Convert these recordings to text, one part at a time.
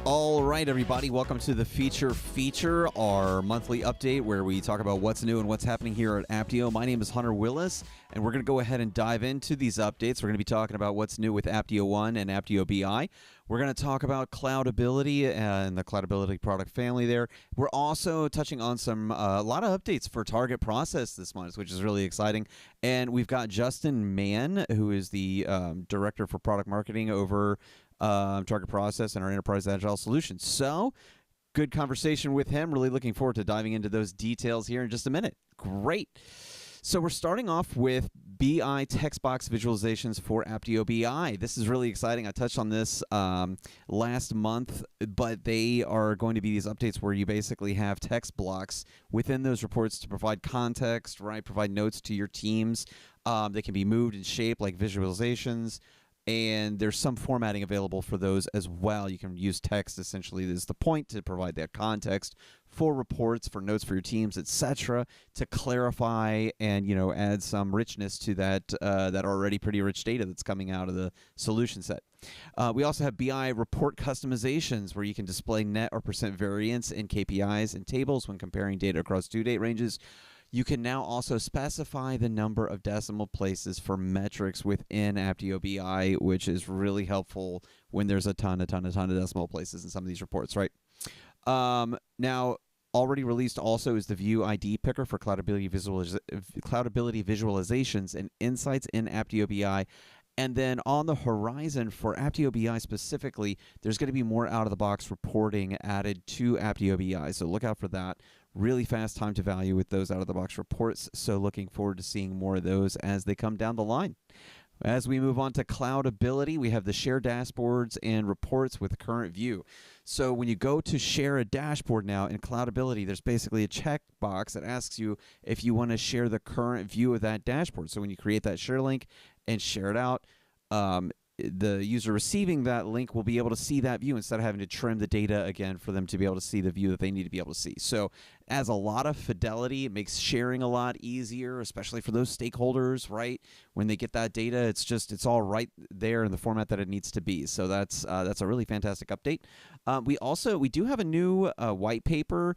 All right, everybody, welcome to the Feature, our monthly update where we talk about what's new and what's happening here at Apptio. My name is Hunter Willis, and we're going to go ahead and dive into these updates. We're going to be talking about what's new with ApptioOne and Apptio BI. We're going to talk about Cloudability and the Cloudability product family there. We're also touching on a lot of updates for Targetprocess this month, which is really exciting. And we've got Justin Mann, who is the Director for Product Marketing over Targetprocess and our Enterprise Agile Solutions. So, good conversation with him. Really looking forward to diving into those details here in just a minute. Great. So we're starting off with BI text box visualizations for Apptio BI. This is really exciting. I touched on this last month, but they are going to be these updates where you basically have text blocks within those reports to provide context, right? Provide notes to your teams. They can be moved and shaped like visualizations. And there's some formatting available for those as well. You can use text, essentially, is the point, to provide that context for reports, for notes for your teams, etc., to clarify and, add some richness to that already pretty rich data that's coming out of the solution set. We also have BI report customizations where you can display net or percent variance in KPIs and tables when comparing data across due date ranges. You can now also specify the number of decimal places for metrics within Apptio BI, which is really helpful when there's a ton of decimal places in some of these reports, right? Now, already released also is the View ID Picker for Cloudability visualizations and insights in Apptio BI. And then on the horizon for Apptio BI specifically, there's going to be more out-of-the-box reporting added to Apptio BI. So look out for that. Really fast time to value with those out-of-the-box reports. So looking forward to seeing more of those as they come down the line. As we move on to Cloudability, we have the share dashboards and reports with current view. So when you go to share a dashboard now in Cloudability, there's basically a checkbox that asks you if you want to share the current view of that dashboard. So when you create that share link and share it out, the user receiving that link will be able to see that view instead of having to trim the data again for them to be able to see the view that they need to be able to see. So adds a lot of fidelity. It makes sharing a lot easier, especially for those stakeholders, right? When they get that data, it's all right there in the format that it needs to be. So that's a really fantastic update. We do have a new white paper,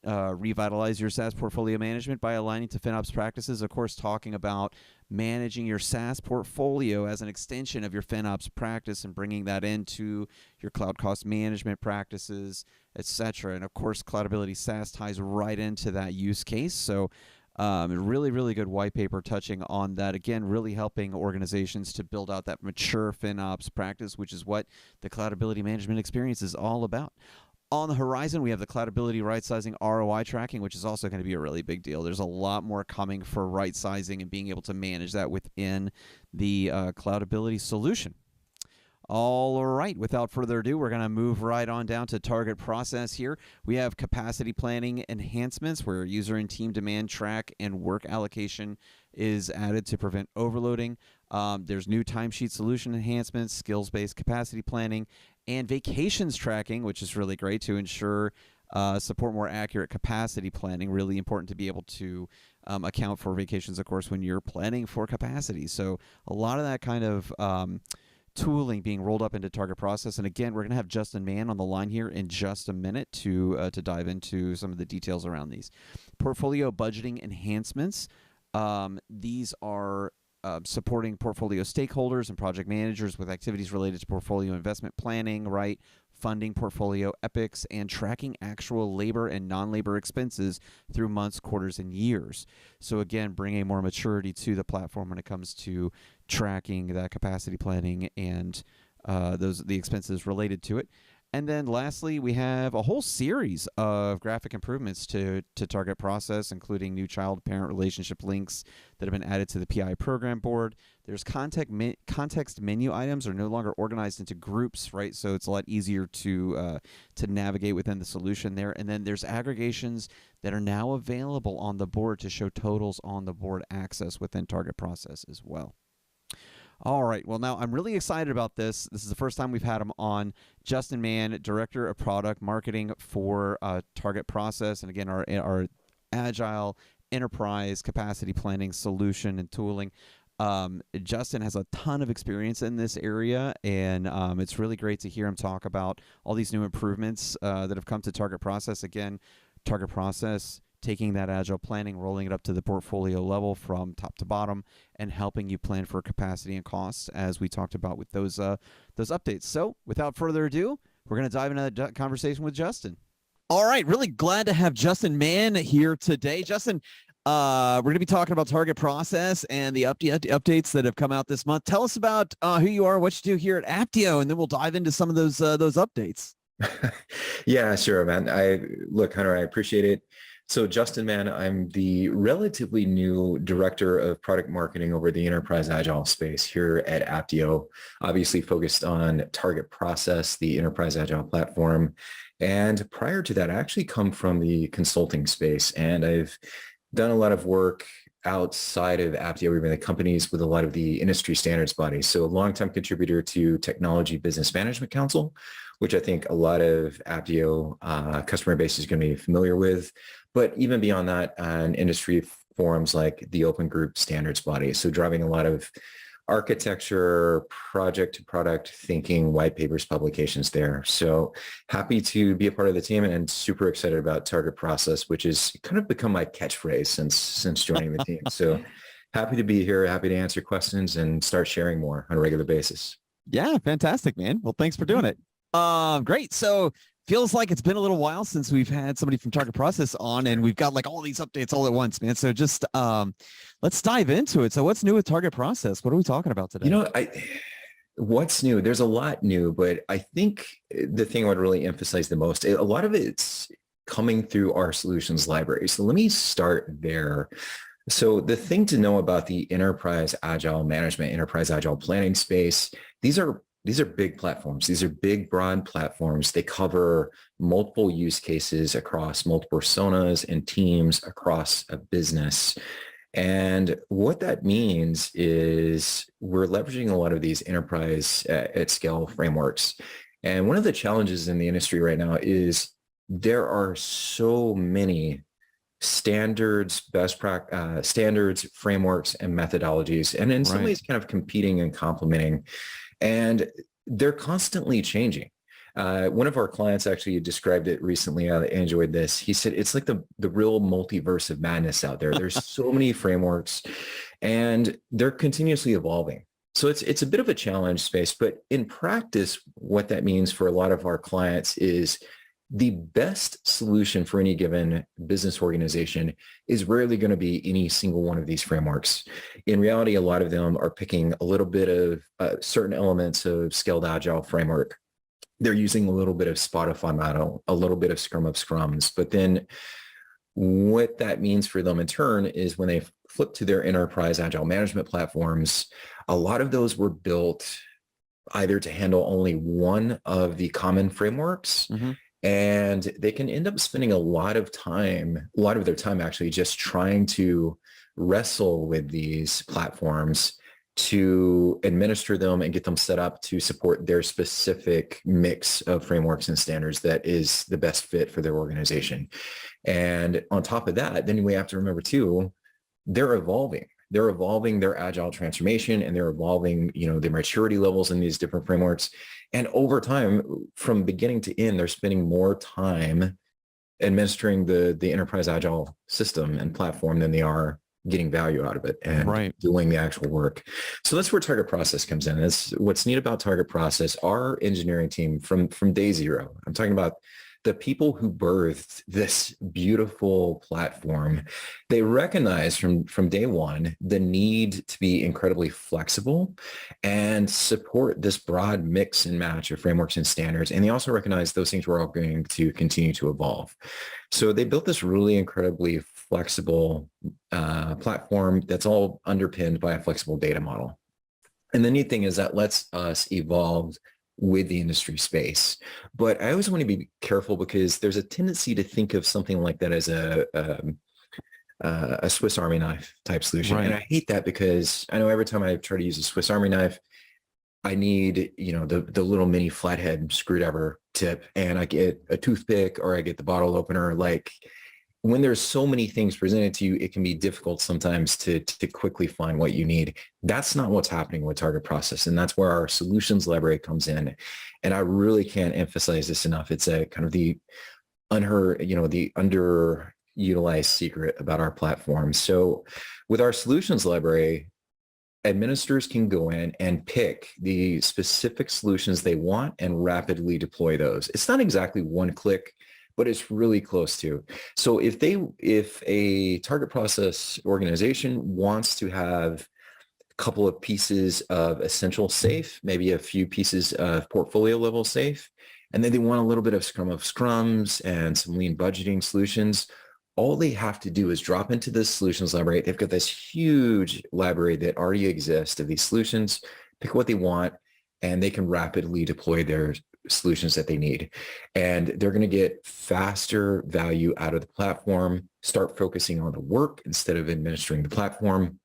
Revitalize Your SaaS Portfolio Management by Aligning to FinOps Practices, of course, talking about managing your SaaS portfolio as an extension of your FinOps practice and bringing that into your cloud cost management practices, etc. And of course, Cloudability SaaS ties right into that use case. So really, really good white paper touching on that. Again, really helping organizations to build out that mature FinOps practice, which is what the Cloudability management experience is all about. On the horizon, we have the Cloudability right-sizing ROI tracking, which is also going to be a really big deal. There's a lot more coming for right-sizing and being able to manage that within the Cloudability solution. All right, without further ado, we're going to move right on down to Targetprocess here. We have capacity planning enhancements where user and team demand track and work allocation is added to prevent overloading. There's new timesheet solution enhancements, skills-based capacity planning, and vacations tracking, which is really great to ensure support more accurate capacity planning. Really important to be able to account for vacations, of course, when you're planning for capacity. So a lot of that kind of tooling being rolled up into Targetprocess. And again, we're going to have Justin Mann on the line here in just a minute to dive into some of the details around these. Portfolio budgeting enhancements. These are supporting portfolio stakeholders and project managers with activities related to portfolio investment planning, right? Funding portfolio epics and tracking actual labor and non-labor expenses through months, quarters, and years. So again, bringing more maturity to the platform when it comes to tracking that capacity planning and the expenses related to it. And then lastly, we have a whole series of graphic improvements to Targetprocess, including new child-parent relationship links that have been added to the PI program board. There's context menu items are no longer organized into groups, right? So it's a lot easier to navigate within the solution there. And then there's aggregations that are now available on the board to show totals on the board access within Targetprocess as well. All right. Well, now I'm really excited about this. This is the first time we've had him on. Justin Mann, Director of Product Marketing for TargetProcess, and again, our agile enterprise capacity planning solution and tooling. Justin has a ton of experience in this area, and it's really great to hear him talk about all these new improvements that have come to TargetProcess. Again, TargetProcess taking that agile planning, rolling it up to the portfolio level from top to bottom, and helping you plan for capacity and costs, as we talked about with those updates. So, without further ado, we're going to dive into that conversation with Justin. All right, really glad to have Justin Mann here today. Justin, we're going to be talking about TargetProcess and the updates that have come out this month. Tell us about who you are, what you do here at Apptio, and then we'll dive into some of those updates. Yeah, sure, man. Look, Hunter, I appreciate it. So Justin Mann, I'm the relatively new director of product marketing over the enterprise agile space here at Apptio, obviously focused on TargetProcess, the enterprise agile platform. And prior to that, I actually come from the consulting space, and I've done a lot of work outside of Apptio, even the companies with a lot of the industry standards bodies. So a longtime contributor to Technology Business Management Council, which I think a lot of Apptio customer base is going to be familiar with. But even beyond that, on industry forums like the Open Group Standards Body. So driving a lot of architecture, project to product thinking, white papers, publications there. So happy to be a part of the team and super excited about TargetProcess, which has kind of become my catchphrase since joining the team. So happy to be here, happy to answer questions and start sharing more on a regular basis. Yeah, fantastic, man. Well, thanks for doing it. Great. So feels like it's been a little while since we've had somebody from TargetProcess on, and we've got like all these updates all at once, man. So just let's dive into it. So what's new with TargetProcess? What are we talking about today? What's new? There's a lot new, but I think the thing I would really emphasize the most, a lot of it's coming through our solutions library. So let me start there. So the thing to know about the enterprise agile management, enterprise agile planning space, these are big platforms. These are big, broad platforms. They cover multiple use cases across multiple personas and teams across a business. And what that means is we're leveraging a lot of these enterprise at scale frameworks. And one of the challenges in the industry right now is there are so many standards, standards, frameworks, and methodologies, and in some ways kind of competing and complementing. And they're constantly changing. One of our clients actually described it recently. I enjoyed this. He said, it's like the real multiverse of madness out there. There's so many frameworks and they're continuously evolving. So it's a bit of a challenge space, but in practice, what that means for a lot of our clients is the best solution for any given business organization is rarely going to be any single one of these frameworks. In reality, a lot of them are picking a little bit of certain elements of scaled agile framework. They're using a little bit of Spotify model, a little bit of Scrum of Scrums. But then what that means for them in turn is when they flip to their enterprise agile management platforms, a lot of those were built either to handle only one of the common frameworks, and they can end up spending a lot of their time actually just trying to wrestle with these platforms to administer them and get them set up to support their specific mix of frameworks and standards that is the best fit for their organization. And on top of that, then we have to remember too, they're evolving. They're evolving their agile transformation and they're evolving, their maturity levels in these different frameworks. And over time, from beginning to end, they're spending more time administering the enterprise agile system and platform than they are getting value out of it and doing the actual work. So that's where TargetProcess comes in. That's what's neat about TargetProcess. Our engineering team from day zero, I'm talking about the people who birthed this beautiful platform, they recognize from day one the need to be incredibly flexible and support this broad mix and match of frameworks and standards. And they also recognize those things were all going to continue to evolve. So they built this really incredibly flexible platform that's all underpinned by a flexible data model. And the neat thing is that lets us evolve with the industry space. But I always want to be careful because there's a tendency to think of something like that as a a Swiss Army knife type solution. Right. And I hate that because I know every time I try to use a Swiss Army knife, I need, the little mini flathead screwdriver tip, and I get a toothpick or I get the bottle opener. Like, when there's so many things presented to you, it can be difficult sometimes to quickly find what you need. That's not what's happening with Target Process. And that's where our solutions library comes in. And I really can't emphasize this enough. It's a kind of the the underutilized secret about our platform. So with our solutions library, administrators can go in and pick the specific solutions they want and rapidly deploy those. It's not exactly one click, but it's really close to. So if a target process organization wants to have a couple of pieces of essential safe, maybe a few pieces of portfolio level safe, and then they want a little bit of scrum of scrums and some lean budgeting solutions, all they have to do is drop into this solutions library. They've got this huge library that already exists of these solutions, pick what they want, and they can rapidly deploy their solutions that they need. And they're going to get faster value out of the platform, start focusing on the work instead of administering the platform.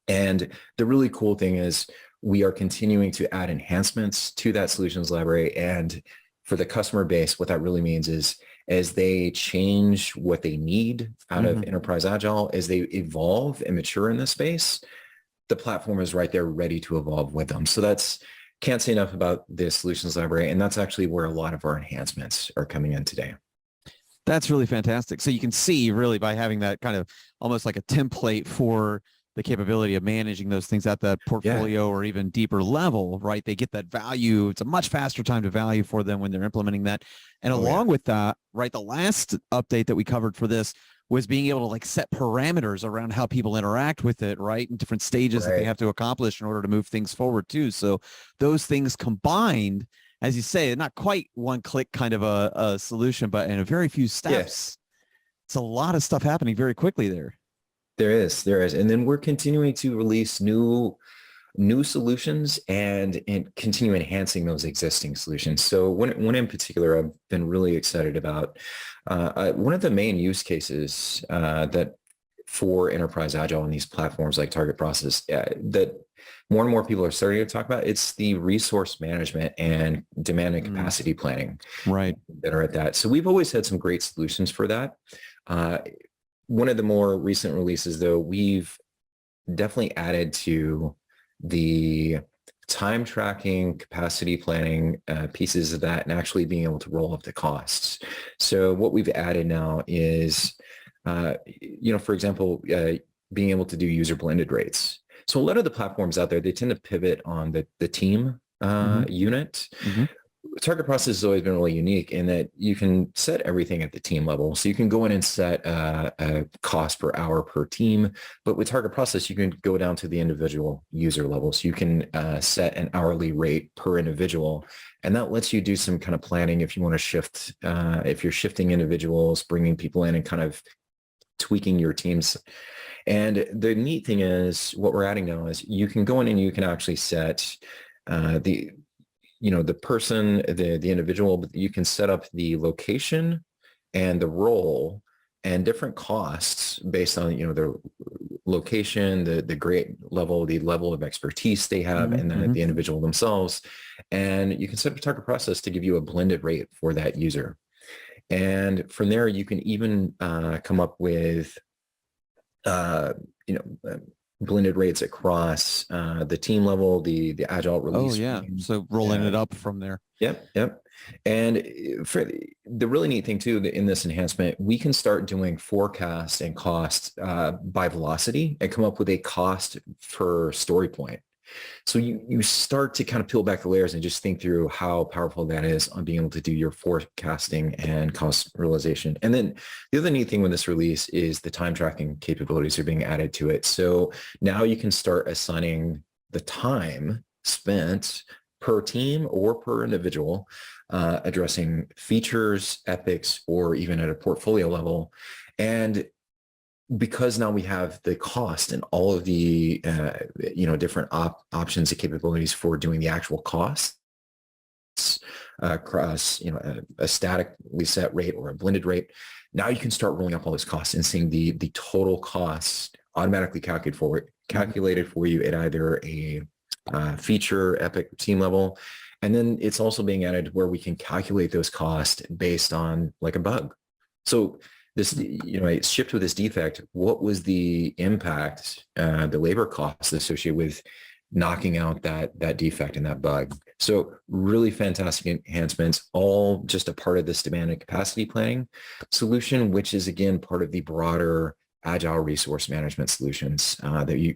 And the really cool thing is we are continuing to add enhancements to that solutions library. And for the customer base, what that really means is as they change what they need out of Enterprise Agile, as they evolve and mature in this space, the platform is right there ready to evolve with them. So can't say enough about the solutions library. And that's actually where a lot of our enhancements are coming in today. That's really fantastic. So you can see really by having that kind of almost like a template for the capability of managing those things at the portfolio or even deeper level, right? They get that value. It's a much faster time to value for them when they're implementing that. And along with that, right, the last update that we covered for this was being able to like set parameters around how people interact with it, right? In different stages that they have to accomplish in order to move things forward too. So those things combined, as you say, not quite one click kind of a solution, but in a very few steps, it's a lot of stuff happening very quickly there. There is. And then we're continuing to release new solutions and continue enhancing those existing solutions. So one in particular I've been really excited about, one of the main use cases that for Enterprise Agile and these platforms like Target Process that more and more people are starting to talk about, it's the resource management and demand and capacity planning that are at that. So we've always had some great solutions for that. One of the more recent releases, though, we've definitely added to the time tracking, capacity planning pieces of that, and actually being able to roll up the costs. So what we've added now is, for example, being able to do user blended rates. So a lot of the platforms out there, they tend to pivot on the team unit. Target Process has always been really unique in that you can set everything at the team level. So you can go in and set a cost per hour per team, but with Target Process, you can go down to the individual user level. So you can set an hourly rate per individual, and that lets you do some kind of planning if you want to shift, if you're shifting individuals, bringing people in and kind of tweaking your teams. And the neat thing is what we're adding now is you can go in and you can actually set the person, the individual, but you can set up the location and the role and different costs based on, the location, the grade level, the level of expertise they have, and then the individual themselves. And you can set up a Target Process to give you a blended rate for that user. And from there, you can even come up with, blended rates across the team level, the agile release. So rolling it up from there. Yep. And for the really neat thing too, in this enhancement, we can start doing forecast and cost by velocity and come up with a cost per story point. So you start to kind of peel back the layers and just think through how powerful that is on being able to do your forecasting and cost realization. And then the other neat thing with this release is the time tracking capabilities are being added to it. So now you can start assigning the time spent per team or per individual addressing features, epics, or even at a portfolio level. And because now we have the cost and all of the different options and capabilities for doing the actual costs across, a statically set rate or a blended rate. Now you can start rolling up all those costs and seeing the total cost automatically calculated for you at either a feature, epic, team level. And then it's also being added where we can calculate those costs based on like a bug. So this, it's shipped with this defect. What was the impact, the labor costs associated with knocking out that defect and that bug? So really fantastic enhancements, all just a part of this demand and capacity planning solution, which is again part of the broader agile resource management solutions that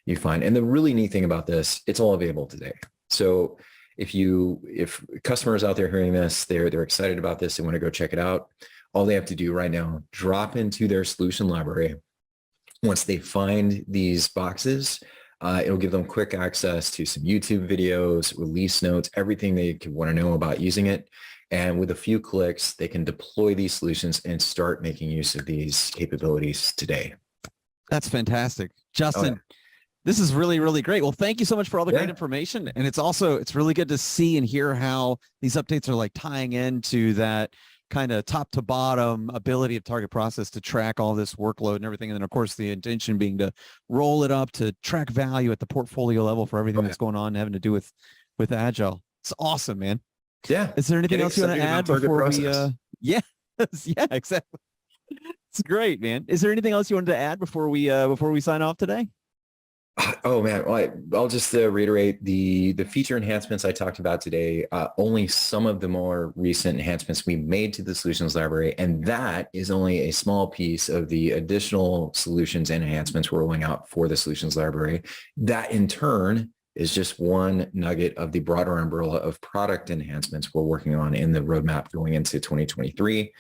you find. And the really neat thing about this, it's all available today. So if customers out there hearing this, they're excited about this, they want to go check it out, all they have to do right now, drop into their solution library. Once they find these boxes, it'll give them quick access to some YouTube videos, release notes, everything they could want to know about using it. And with a few clicks, they can deploy these solutions and start making use of these capabilities today. That's fantastic. Justin, this is really, really great. Well, thank you so much for all the Yeah. great information. And it's really good to see and hear how these updates are like tying into that kind of top to bottom ability of TargetProcess to track all this workload and everything. And then of course the intention being to roll it up to track value at the portfolio level for everything that's going on having to do with Agile. It's awesome, man. Yeah. Is there anything else you want to add before we yeah, exactly. It's great, man. Is there anything else you wanted to add before we sign off today? Oh man, well, I'll just reiterate the feature enhancements I talked about today. Only some of the more recent enhancements we made to the solutions library, and that is only a small piece of the additional solutions and enhancements we're rolling out for the solutions library. That in turn is just one nugget of the broader umbrella of product enhancements we're working on in the roadmap going into 2023.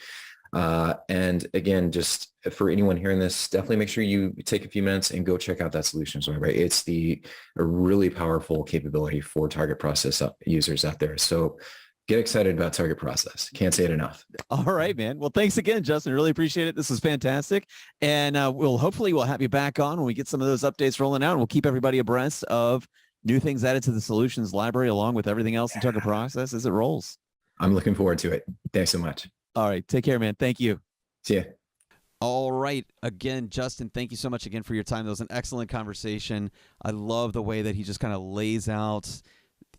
And again, just for anyone hearing this, definitely make sure you take a few minutes and go check out that solutions library. It's a really powerful capability for TargetProcess users out there. So get excited about TargetProcess. Can't say it enough. All right, man. Well, thanks again, Justin. Really appreciate it. This was fantastic. And we'll have you back on when we get some of those updates rolling out. And we'll keep everybody abreast of new things added to the solutions library along with everything else in TargetProcess as it rolls. I'm looking forward to it. Thanks so much. All right. Take care, man. Thank you. See ya. All right. Again, Justin, thank you so much again for your time. That was an excellent conversation. I love the way that he just kind of lays out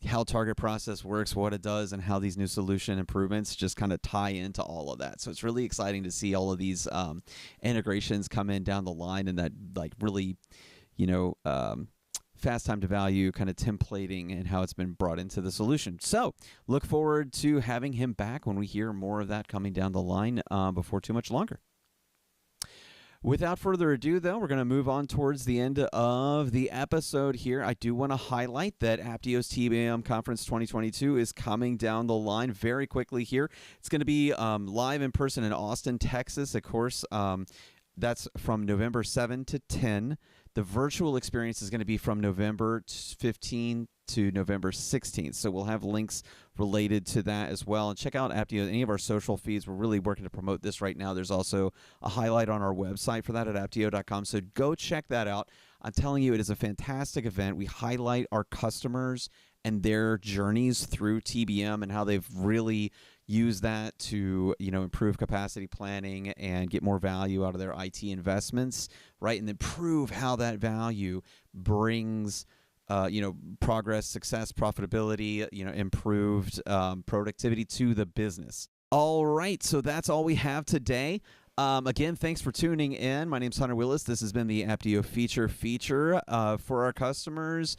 how TargetProcess works, what it does, and how these new solution improvements just kind of tie into all of that. So it's really exciting to see all of these integrations come in down the line and that like really, fast time to value kind of templating and how it's been brought into the solution. So look forward to having him back when we hear more of that coming down the line before too much longer. Without further ado, though, we're going to move on towards the end of the episode here. I do want to highlight that Apptio's TBM Conference 2022 is coming down the line very quickly here. It's going to be live in person in Austin, Texas. Of course, that's from November 7 to 10. The virtual experience is going to be from November 15 to November 16th. So we'll have links related to that as well. And check out Apptio, any of our social feeds. We're really working to promote this right now. There's also a highlight on our website for that at apptio.com. So go check that out. I'm telling you, it is a fantastic event. We highlight our customers and their journeys through TBM and how they've really used that to, improve capacity planning and get more value out of their IT investments, right? And then prove how that value brings progress, success, profitability, improved productivity to the business. All right, so that's all we have today. Again, thanks for tuning in. My name's Hunter Willis. This has been the Apptio feature for our customers.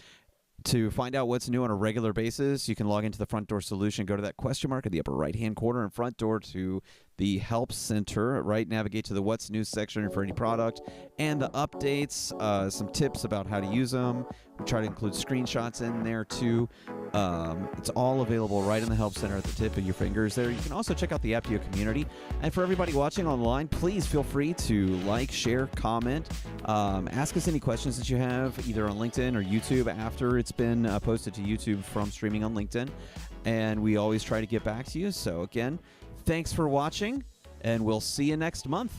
To find out what's new on a regular basis, you can log into the Front Door Solution, go to that question mark in the upper right-hand corner and Front Door to the Help Center, right? Navigate to the What's New section for any product and the updates, some tips about how to use them. We try to include screenshots in there too. It's all available right in the Help Center at the tip of your fingers there. You can also check out the Apptio community. And for everybody watching online, please feel free to like, share, comment, ask us any questions that you have either on LinkedIn or YouTube after it's been posted to YouTube from streaming on LinkedIn. And we always try to get back to you. So again, thanks for watching, and we'll see you next month.